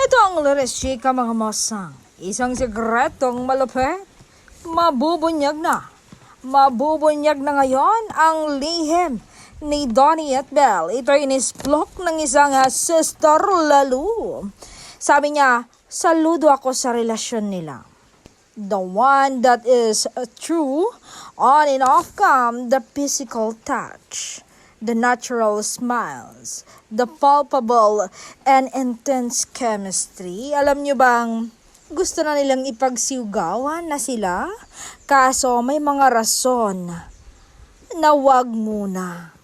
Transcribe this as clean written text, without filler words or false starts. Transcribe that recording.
Ito ang Lares Chika mga masang. Isang sikretong malupit. Mabubunyag na. Mabubunyag na ngayon ang lihim ni Donnie at Belle. Ito ay inisplok ng isang sister lalo. Sabi niya, saludo ako sa relasyon nila. The one that is true, on and off cam, the physical touch, the natural smiles, the palpable and intense chemistry. Alam nyo bang gusto na nilang ipagsiugawan na sila? Kaso may mga rason na wag muna.